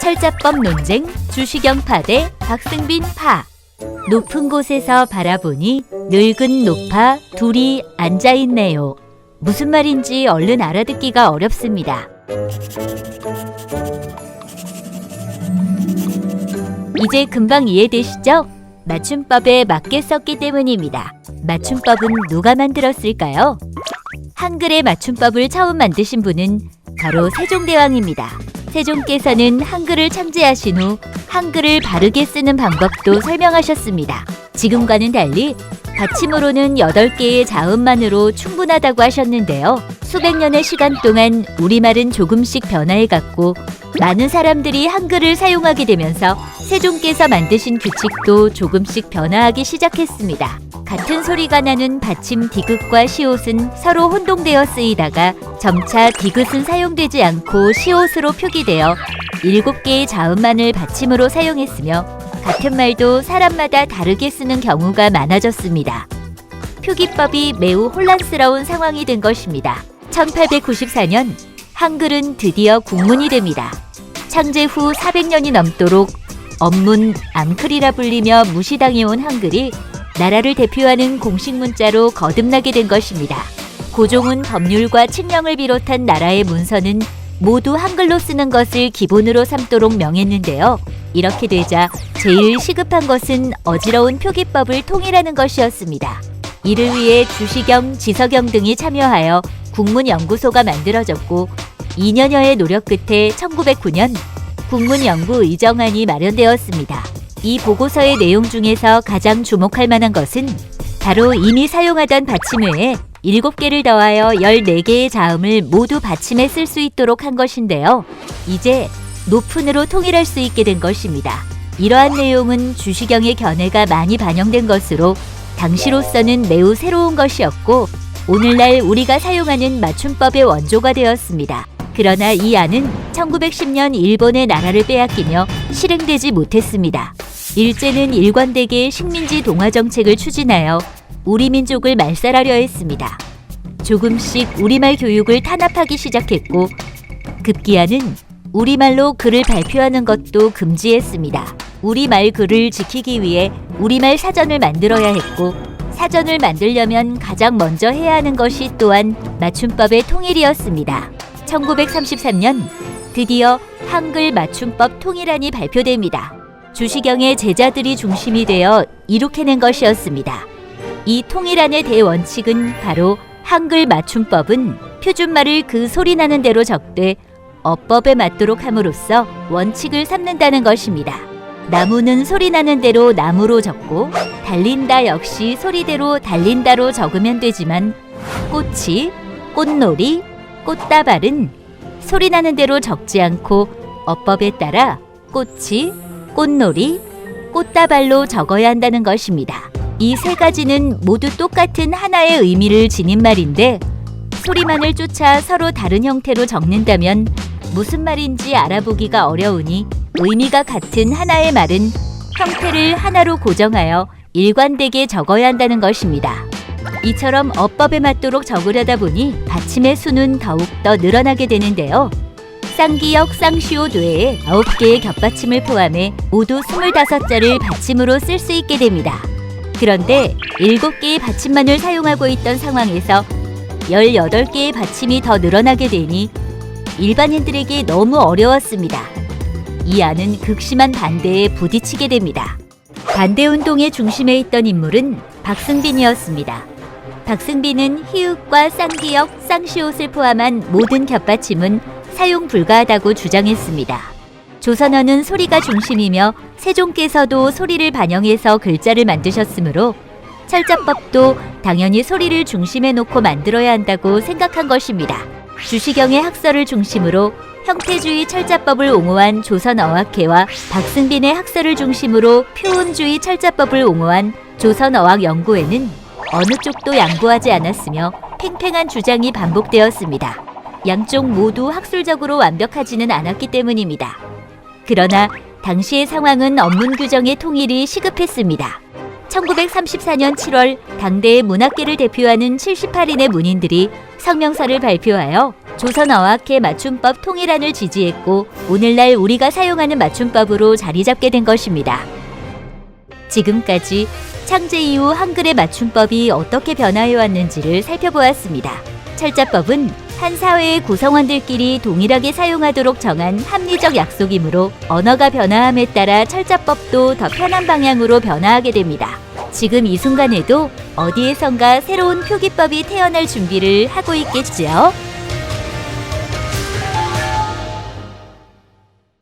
철자법 논쟁, 주시경 파 대 박승빈 파. 높은 곳에서 바라보니 늙은 노파 둘이 앉아있네요. 무슨 말인지 얼른 알아듣기가 어렵습니다. 이제 금방 이해되시죠? 맞춤법에 맞게 썼기 때문입니다. 맞춤법은 누가 만들었을까요? 한글의 맞춤법을 처음 만드신 분은 바로 세종대왕입니다. 세종께서는 한글을 창제하신 후 한글을 바르게 쓰는 방법도 설명하셨습니다. 지금과는 달리 받침으로는 8개의 자음만으로 충분하다고 하셨는데요. 수백 년의 시간 동안 우리말은 조금씩 변화해갔고 많은 사람들이 한글을 사용하게 되면서 세종께서 만드신 규칙도 조금씩 변화하기 시작했습니다. 같은 소리가 나는 받침 디귿과 시옷은 서로 혼동되어 쓰이다가 점차 디귿은 사용되지 않고 시옷으로 표기되어 7개의 자음만을 받침으로 사용했으며 같은 말도 사람마다 다르게 쓰는 경우가 많아졌습니다. 표기법이 매우 혼란스러운 상황이 된 것입니다. 1894년 한글은 드디어 국문이 됩니다. 창제 후 400년이 넘도록 언문, 앙클이라 불리며 무시당해온 한글이 나라를 대표하는 공식 문자로 거듭나게 된 것입니다. 고종은 법률과 칙령을 비롯한 나라의 문서는 모두 한글로 쓰는 것을 기본으로 삼도록 명했는데요. 이렇게 되자 제일 시급한 것은 어지러운 표기법을 통일하는 것이었습니다. 이를 위해 주시경, 지서경 등이 참여하여 국문연구소가 만들어졌고 2년여의 노력 끝에 1909년 국문연구의정안이 마련되었습니다. 이 보고서의 내용 중에서 가장 주목할 만한 것은 바로 이미 사용하던 받침 외에 7개를 더하여 14개의 자음을 모두 받침에 쓸 수 있도록 한 것인데요. 이제 높은으로 통일할 수 있게 된 것입니다. 이러한 내용은 주시경의 견해가 많이 반영된 것으로 당시로서는 매우 새로운 것이었고 오늘날 우리가 사용하는 맞춤법의 원조가 되었습니다. 그러나 이 안은 1910년 일본의 나라를 빼앗기며 실행되지 못했습니다. 일제는 일관되게 식민지 동화 정책을 추진하여 우리 민족을 말살하려 했습니다. 조금씩 우리말 교육을 탄압하기 시작했고 급기야는 우리말로 글을 발표하는 것도 금지했습니다. 우리말 글을 지키기 위해 우리말 사전을 만들어야 했고 사전을 만들려면 가장 먼저 해야 하는 것이 또한 맞춤법의 통일이었습니다. 1933년 드디어 한글 맞춤법 통일안이 발표됩니다. 주시경의 제자들이 중심이 되어 이룩해낸 것이었습니다. 이 통일안의 대원칙은 바로 한글 맞춤법은 표준말을 그 소리나는 대로 적되 어법에 맞도록 함으로써 원칙을 삼는다는 것입니다. 나무는 소리나는 대로 나무로 적고 달린다 역시 소리대로 달린다로 적으면 되지만 꽃이, 꽃놀이, 꽃다발은 소리나는 대로 적지 않고 어법에 따라 꽃이, 꽃놀이, 꽃다발로 적어야 한다는 것입니다. 이 세 가지는 모두 똑같은 하나의 의미를 지닌 말인데 소리만을 쫓아 서로 다른 형태로 적는다면 무슨 말인지 알아보기가 어려우니 의미가 같은 하나의 말은 형태를 하나로 고정하여 일관되게 적어야 한다는 것입니다. 이처럼 어법에 맞도록 적으려다 보니 받침의 수는 더욱더 늘어나게 되는데요. 쌍기역, 쌍시옷 외에 9개의 겹받침을 포함해 모두 25자를 받침으로 쓸 수 있게 됩니다. 그런데 7개의 받침만을 사용하고 있던 상황에서 18개의 받침이 더 늘어나게 되니 일반인들에게 너무 어려웠습니다. 이 안은 극심한 반대에 부딪히게 됩니다. 반대운동의 중심에 있던 인물은 박승빈이었습니다. 박승빈은 히읗과 쌍기역, 쌍시옷을 포함한 모든 겹받침은 사용 불가하다고 주장했습니다. 조선어는 소리가 중심이며 세종께서도 소리를 반영해서 글자를 만드셨으므로 철자법도 당연히 소리를 중심에 놓고 만들어야 한다고 생각한 것입니다. 주시경의 학설을 중심으로 형태주의 철자법을 옹호한 조선어학회와 박승빈의 학설을 중심으로 표운주의 철자법을 옹호한 조선어학연구회는 어느 쪽도 양보하지 않았으며 팽팽한 주장이 반복되었습니다. 양쪽 모두 학술적으로 완벽하지는 않았기 때문입니다. 그러나 당시의 상황은 언문 규정의 통일이 시급했습니다. 1934년 7월 당대의 문학계를 대표하는 78인의 문인들이 성명서를 발표하여 조선어학회 맞춤법 통일안을 지지했고 오늘날 우리가 사용하는 맞춤법으로 자리 잡게 된 것입니다. 지금까지 창제 이후 한글의 맞춤법이 어떻게 변화해 왔는지를 살펴보았습니다. 철자법은 한 사회의 구성원들끼리 동일하게 사용하도록 정한 합리적 약속이므로 언어가 변화함에 따라 철자법도 더 편한 방향으로 변화하게 됩니다. 지금 이 순간에도 어디에선가 새로운 표기법이 태어날 준비를 하고 있겠지요?